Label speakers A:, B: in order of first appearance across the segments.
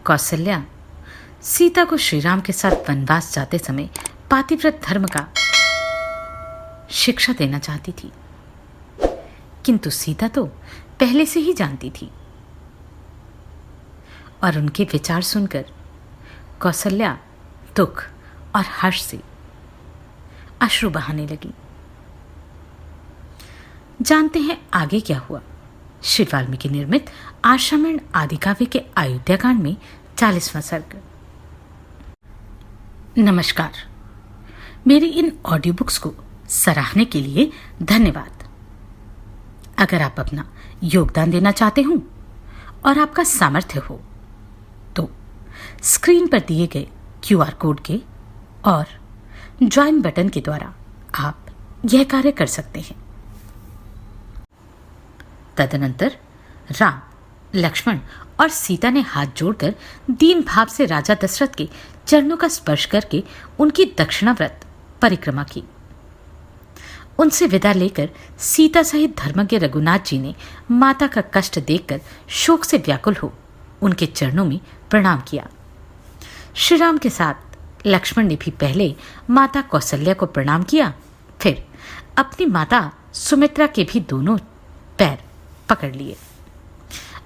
A: कौशल्या सीता को श्रीराम के साथ वनवास जाते समय पातिव्रत धर्म का शिक्षा देना चाहती थी, किंतु सीता तो पहले से ही जानती थी और उनके विचार सुनकर कौशल्या दुख और हर्ष से अश्रु बहाने लगी। जानते हैं आगे क्या हुआ। श्री वाल्मीकि निर्मित आश्रमण आदि काव्य के अयोध्याकांड में 40वां सर्ग। नमस्कार। मेरी इन ऑडियो बुक्स को सराहने के लिए धन्यवाद। अगर आप अपना योगदान देना चाहते हो और आपका सामर्थ्य हो तो स्क्रीन पर दिए गए QR कोड के और ज्वाइन बटन के द्वारा आप यह कार्य कर सकते हैं। तदनंतर राम, लक्ष्मण और सीता ने हाथ जोड़कर दीन भाव से राजा दशरथ के चरणों का स्पर्श करके उनकी दक्षिणाव्रत परिक्रमा की। उनसे विदा लेकर सीता सहित धर्मज्ञ रघुनाथ जी ने माता का कष्ट देखकर शोक से व्याकुल हो उनके चरणों में प्रणाम किया। श्री राम के साथ लक्ष्मण ने भी पहले माता कौशल्या को प्रणाम किया, फिर अपनी माता सुमित्रा के भी दोनों पैर पकड़ लिए।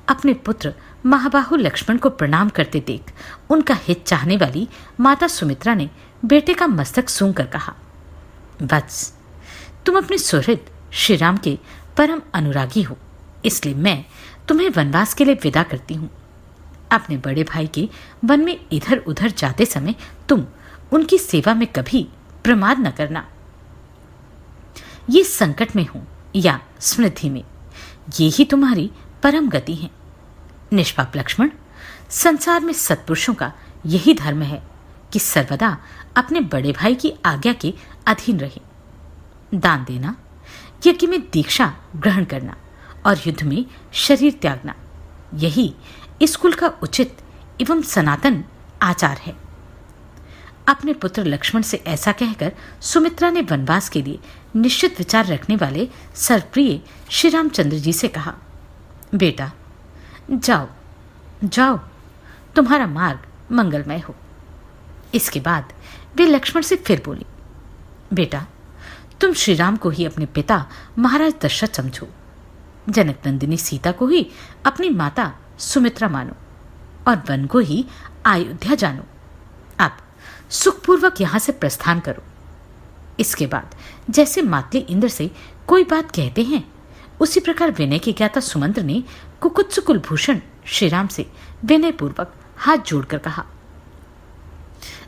A: अपने पुत्र महाबाहु लक्ष्मण को प्रणाम करते देख उनका हित चाहने वाली माता सुमित्रा ने बेटे का मस्तक सूंघकर कहा, वत्स, तुम अपने सुहृद श्री राम के परम अनुरागी हो, इसलिए मैं तुम्हें वनवास के लिए विदा करती हूँ। अपने बड़े भाई के वन में इधर उधर जाते समय तुम उनकी सेवा में कभी प्रमाद न करना। ये संकट में हो या समृद्धि में, ये ही तुम्हारी परम गति है। निष्पाप लक्ष्मण, संसार में सत्पुरुषों का यही धर्म है कि सर्वदा अपने बड़े भाई की आज्ञा के अधीन रहे। दान देना, यज्ञ में दीक्षा ग्रहण करना और युद्ध में शरीर त्यागना, यही इस कुल का उचित एवं सनातन आचार है। अपने पुत्र लक्ष्मण से ऐसा कहकर सुमित्रा ने वनवास के लिए निश्चित विचार रखने वाले सर्वप्रिय श्री रामचंद्र जी से कहा, बेटा जाओ जाओ, तुम्हारा मार्ग मंगलमय हो। इसके बाद वे लक्ष्मण से फिर बोली, बेटा तुम श्री राम को ही अपने पिता महाराज दशरथ समझो, जनक नंदिनी सीता को ही अपनी माता सुमित्रा मानो और वन को ही अयोध्या जानो। अब सुखपूर्वक यहां से प्रस्थान करो। इसके बाद जैसे मातली इंद्र से कोई बात कहते हैं, उसी प्रकार विनय के ज्ञाता सुमंत्र ने कुकुत्स कुलभूषण श्री राम से विनय पूर्वक हाथ जोड़कर कहा,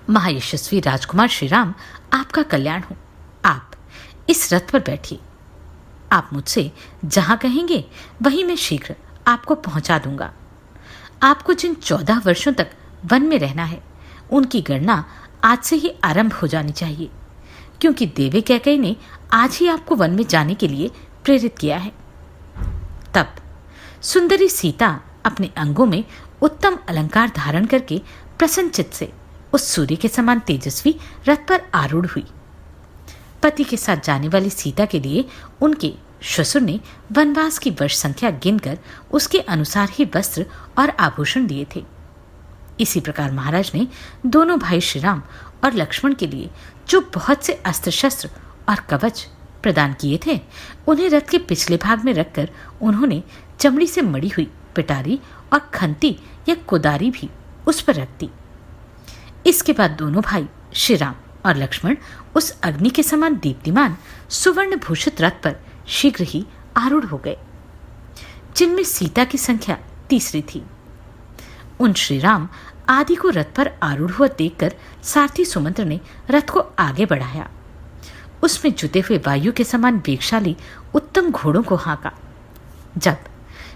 A: महायशस्वी राजकुमार श्री राम, आपका कल्याण हो। आप इस रथ पर बैठिए। आप मुझसे जहां कहेंगे वहीं मैं शीघ्र आपको पहुंचा दूंगा। आपको जिन 14 वर्षों तक वन में रहना है, उनकी गणना आज से ही आरंभ हो जानी चाहिए, क्योंकि देवी कैकेयी ने आज ही आपको वन में जाने के लिए प्रेरित किया है। तब सुंदरी सीता अपने अंगों में उत्तम अलंकार धारण करके प्रसन्नचित्त से उस सूर्य के समान तेजस्वी रथ पर आरूढ़ हुई। पति के साथ जाने वाली सीता के लिए उनके ससुर ने वनवास की वर्ष संख्या गिनकर उसके अनुसार ही वस्त्र और आभूषण दिए थे। इसी प्रकार महाराज ने दोनों भाई श्री राम और लक्ष्मण के लिए जो बहुत से अस्त्र शस्त्र और कवच प्रदान किए थे, उन्हें रथ के पिछले भाग में रखकर उन्होंने चमड़ी से मड़ी हुई पिटारी और खंती या कुदारी भी उस पर रख दी। इसके बाद दोनों भाई श्री राम और लक्ष्मण उस अग्नि के समान दीप्तिमान सुवर्ण भूषित रथ पर शीघ्र ही आरूढ़ हो गए, जिनमें सीता की संख्या तीसरी थी। उन श्री राम आदि को रथ पर आरूढ़ हुआ देखकर सारथी सुमंत्र ने रथ को आगे बढ़ाया। उसमें जुते हुए वायु के समान वेगशाली उत्तम घोड़ों को हाँका। जब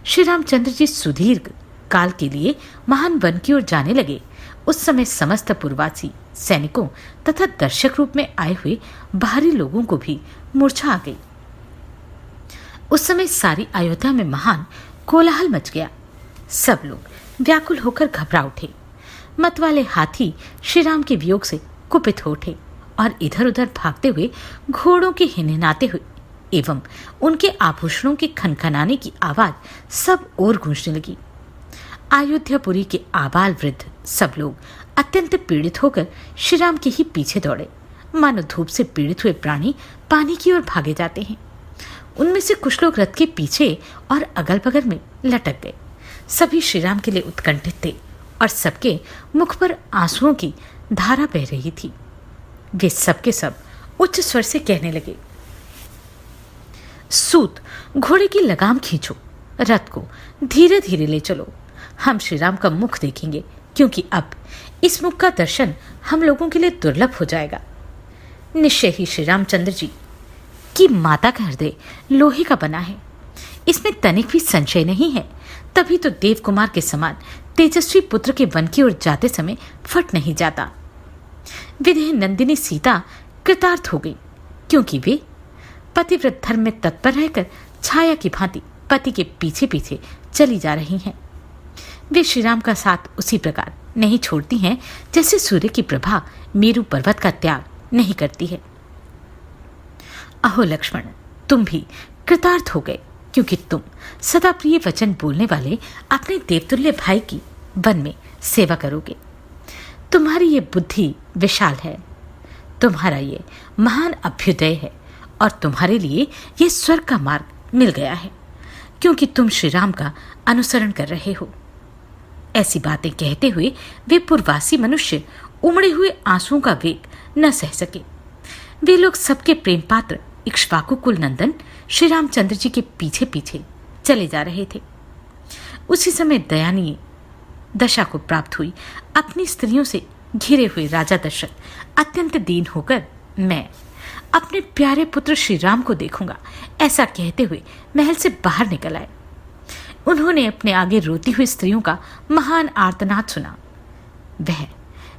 A: श्री रामचंद्र जी सुदीर्घ काल के लिए महान वन की ओर जाने लगे, उस समय समस्त पूर्ववासी सैनिकों तथा दर्शक रूप में आए हुए बाहरी लोगों को भी मूर्छा आ गई। उस समय सारी अयोध्या में महान कोलाहल मच गया। सब लोग व्याकुल होकर घबरा उठे। मतवाले हाथी श्री राम के वियोग से कुपित हो उठे और इधर उधर भागते हुए घोड़ों के हिनहिनाते हुए एवं उनके आभूषणों के खनखनाने की आवाज सब ओर गूंजने लगी। अयोध्यापुरी के आबाल वृद्ध सब लोग अत्यंत पीड़ित होकर श्री राम के ही पीछे दौड़े, मानो धूप से पीड़ित हुए प्राणी पानी की ओर भागे जाते हैं। उनमें से कुछ लोग रथ के पीछे और अगल बगल में लटक गए। सभी श्री राम के लिए उत्कंठित थे और सबके मुख पर आंसुओं की धारा बह रही थी। वे सबके सब उच्च स्वर से कहने लगे, सूत, घोड़े की लगाम खींचो, रथ को धीरे धीरे ले चलो। हम श्री राम का मुख देखेंगे, क्योंकि अब इस मुख का दर्शन हम लोगों के लिए दुर्लभ हो जाएगा। निश्चय ही श्री रामचंद्र जी की माता का हृदय लोहे का बना है, इसमें तनिक भी संशय नहीं है। तभी तो देव कुमार के समान तेजस्वी पुत्र के वन की ओर जाते समय फट नहीं जाता। विदेह नंदिनी सीता कृतार्थ हो गई, क्योंकि वे पतिव्रत धर्म में तत्पर रहकर छाया की भांति पति के पीछे पीछे चली जा रही हैं। वे श्री राम का साथ उसी प्रकार नहीं छोड़ती हैं जैसे सूर्य की प्रभा मेरु पर्वत का त्याग नहीं करती है। अहो लक्ष्मण, तुम भी कृतार्थ हो गए, क्योंकि तुम सदा प्रिय वचन बोलने वाले अपने देवतुल्य भाई की वन में सेवा करोगे। तुम्हारी ये बुद्धि विशाल है, तुम्हारा ये महान अभ्युदय है और तुम्हारे लिए ये स्वर्ग का मार्ग मिल गया है, क्योंकि तुम श्री राम का अनुसरण कर रहे हो। ऐसी बातें कहते हुए वे पूर्ववासी मनुष्य उमड़े हुए आंसुओं का वेग न सह सके। वे लोग सबके प्रेम पात्र इक्ष्वाकु कुल नंदन श्री रामचंद्र जी के पीछे पीछे चले जा रहे थे। उसी समय दयनीय दशा को प्राप्त हुई अपनी स्त्रियों से घिरे हुए राजा दशरथ अत्यंत दीन होकर, मैं अपने प्यारे पुत्र श्री राम को देखूंगा, ऐसा कहते हुए महल से बाहर निकल आए। उन्होंने अपने आगे रोती हुई स्त्रियों का महान आर्तनाद सुना। वह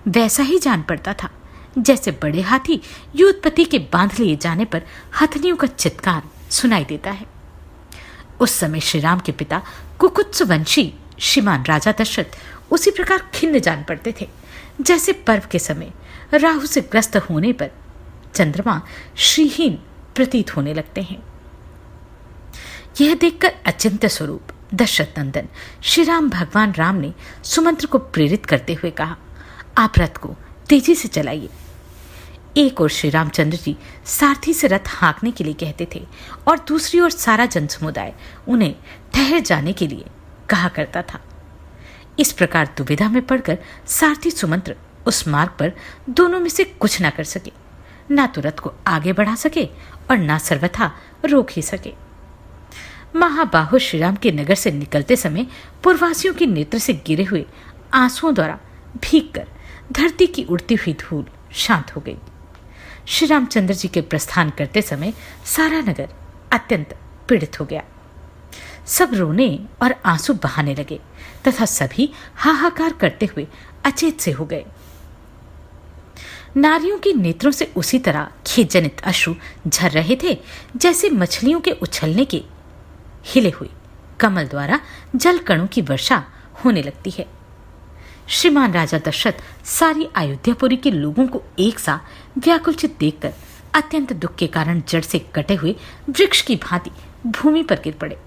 A: वैसा ही जान पड़ता था जैसे बड़े हाथी युद्धपति के बांध लिए जाने पर हथनियों का चित्कार सुनाई देता है। उस समय श्री राम के पिता कुकुत्सवंशी श्रीमान राजा दशरथ उसी प्रकार खिन्न जान पड़ते थे जैसे पर्व के समय राहु से ग्रस्त होने पर चंद्रमा श्रीहीन प्रतीत होने लगते हैं। यह देखकर अचिंत्य स्वरूप दशरथ नंदन श्री राम भगवान राम ने सुमंत्र को प्रेरित करते हुए कहा, आप रथ को तेजी से चलाइए। एक ओर श्री रामचंद्र जी सारथी से रथ हाँकने के लिए कहते थे और दूसरी ओर सारा जन समुदाय उन्हें ठहर जाने के लिए कहा करता था। इस प्रकार दुविधा में पड़कर सारथी सुमंत्र उस मार्ग पर दोनों में से कुछ ना कर सके, ना तो रथ को आगे बढ़ा सके और ना सर्वथा रोक ही सके। महाबाहु श्री राम के नगर से निकलते समय पूर्ववासियों के नेत्र से गिरे हुए आंसुओं द्वारा भीग कर धरती की उड़ती हुई धूल शांत हो गई। श्री रामचंद्र जी के प्रस्थान करते समय सारा नगर अत्यंत पीड़ित हो गया। सब रोने और आंसू बहाने लगे तथा सभी हाहाकार करते हुए अचेत से हो गए। नारियों के नेत्रों से उसी तरह खेदजनित अश्रु झर रहे थे जैसे मछलियों के उछलने के हिले हुए कमल द्वारा जल कणों की वर्षा होने लगती है। श्रीमान राजा दशरथ सारी अयोध्यापुरी के लोगों को एक सा व्याकुलचित देखकर अत्यंत दुख के कारण जड़ से कटे हुए वृक्ष की भांति भूमि पर गिर पड़े।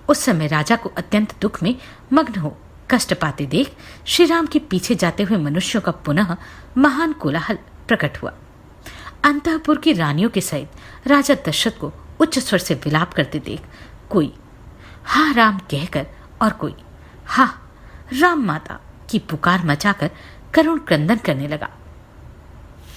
A: उस समय राजा को अत्यंत दुख में मग्न हो कष्ट पाते देख श्री राम के पीछे जाते हुए मनुष्यों का पुनः महान कोलाहल प्रकट हुआ। अंतःपुर की रानियों के सहित राजा दशरथ को उच्च स्वर से विलाप करते देख कोई हा राम कहकर और कोई हा राम माता की पुकार मचाकर करुण क्रंदन करने लगा।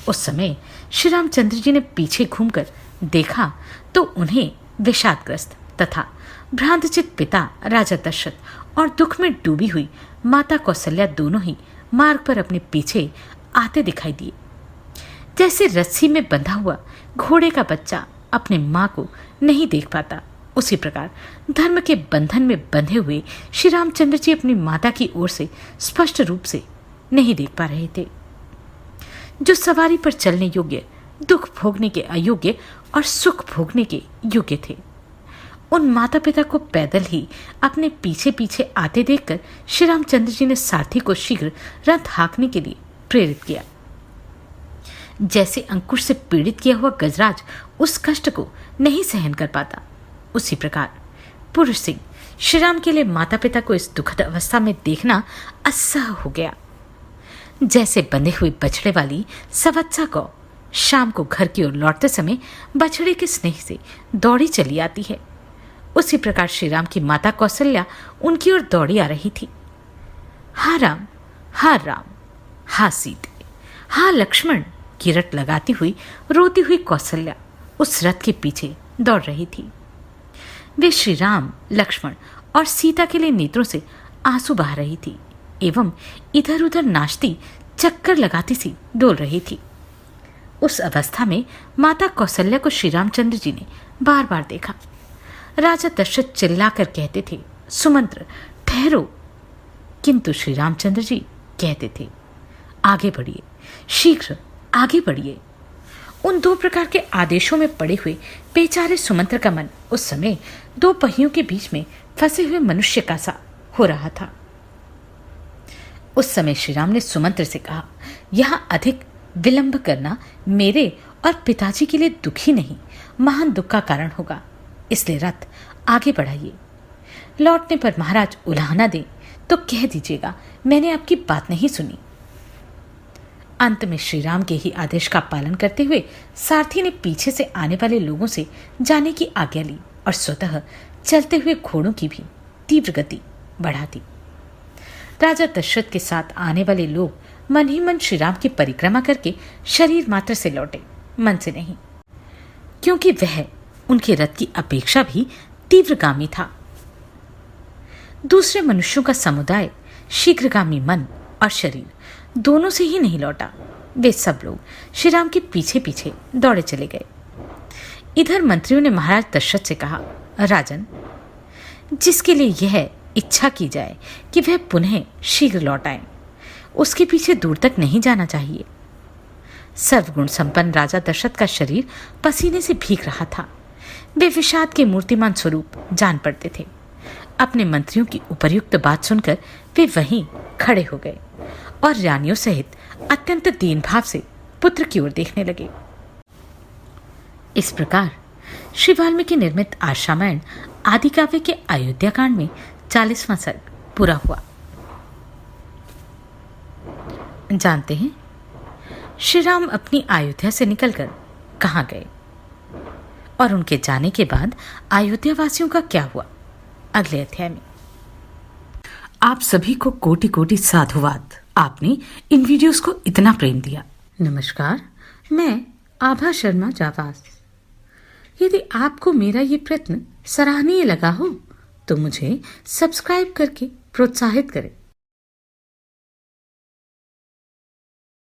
A: उस समय श्री रामचंद्र जी ने पीछे घूमकर देखा तो उन्हें विषादग्रस्त तथा भ्रांतचित पिता राजा दशरथ और दुख में डूबी हुई माता कौशल्या दोनों ही मार्ग पर अपने पीछे आते दिखाई दिए। जैसे रस्सी में बंधा हुआ घोड़े का बच्चा अपने माँ को नहीं देख पाता, उसी प्रकार धर्म के बंधन में बंधे हुए श्री रामचंद्र जी अपनी माता की ओर से स्पष्ट रूप से नहीं देख पा रहे थे। जो सवारी पर चलने योग्य, दुख भोगने के अयोग्य और सुख भोगने के योग्य थे, उन माता पिता को पैदल ही अपने पीछे पीछे आते देखकर श्री रामचंद्र जी ने सारथी को शीघ्र रथ हाँकने के लिए प्रेरित किया। जैसे अंकुश से पीड़ित किया हुआ गजराज उस कष्ट को नहीं सहन कर पाता, उसी प्रकार पुरुष सिंह श्री राम के लिए माता पिता को इस दुखद अवस्था में देखना असह्य हो गया। जैसे बंधे हुए बछड़े वाली सवत्सा गौ शाम को घर की ओर लौटते समय बछड़े के स्नेह से दौड़ी चली आती है, उसी प्रकार श्री राम की माता कौशल्या उनकी ओर दौड़ी आ रही थी। हा राम, हा सीते, हा लक्ष्मण की रट लगाती हुई रोती हुई कौशल्या उस रथ के पीछे दौड़ रही थी। वे श्री राम, लक्ष्मण और सीता के लिए नेत्रों से आंसू बहा रही थी एवं इधर उधर नाचती चक्कर लगाती सी डोल रही थी। उस अवस्था में माता कौशल्या को श्री रामचंद्र जी ने बार बार देखा। राजा दशरथ चिल्लाकर कहते थे, सुमंत्र ठहरो, किंतु श्री रामचंद्र जी कहते थे, आगे बढ़िए, शीघ्र आगे बढ़िए। उन दो प्रकार के आदेशों में पड़े हुए बेचारे सुमंत्र का मन उस समय दो पहियों के बीच में फंसे हुए मनुष्य का सा हो रहा था। उस समय श्री राम ने सुमंत्र से कहा, यहां अधिक विलंब करना मेरे और पिताजी के लिए दुख ही नहीं, महान दुख का कारण होगा, इसलिए रथ आगे बढ़ाइए। लौटने पर महाराज उलाहना दें तो कह दीजिएगा मैंने आपकी बात नहीं सुनी। अंत में श्री राम के ही आदेश का पालन करते हुए सारथी ने पीछे से आने वाले लोगों से जाने की आज्ञा ली और स्वतः चलते हुए घोड़ों की भी तीव्र गति बढ़ा दी। राजा दशरथ के साथ आने वाले लोग मन ही मन श्री राम की परिक्रमा करके शरीर मात्र से लौटे, मन से नहीं, क्योंकि वह उनके रथ की अपेक्षा भी तीव्रगामी था। दूसरे मनुष्यों का समुदाय शीघ्रगामी मन और शरीर दोनों से ही नहीं लौटा। वे सब लोग श्री राम के पीछे पीछे दौड़े चले गए। इधर मंत्रियों ने महाराज दशरथ से कहा, राजन, जिसके लिए यह इच्छा की जाए कि वह पुनः शीघ्र लौट आए, उसके पीछे दूर तक नहीं जाना चाहिए। सर्वगुण संपन्न राजा दशरथ का शरीर पसीने से भीग रहा था। वे विषाद के मूर्तिमान स्वरूप जान पड़ते थे। अपने मंत्रियों की उपर्युक्त बात सुनकर वे वहीं खड़े हो गए और रानियों सहित अत्यंत दीन भाव से पुत्र की ओर देखने लगे। इस प्रकार श्री वाल्मीकि निर्मित आर्षरामायण आदि काव्य के अयोध्या कांड में 40वां सर्ग पूरा हुआ। जानते हैं श्री राम अपनी अयोध्या से निकलकर कहां गए और उनके जाने के बाद अयोध्या वासियों का क्या हुआ, अगले अध्याय में। आप सभी को कोटि कोटि साधुवाद, आपने इन वीडियोस को इतना प्रेम दिया। नमस्कार, मैं आभा शर्मा जावास। यदि आपको मेरा ये प्रयत्न सराहनीय लगा हो तो मुझे सब्सक्राइब करके प्रोत्साहित करें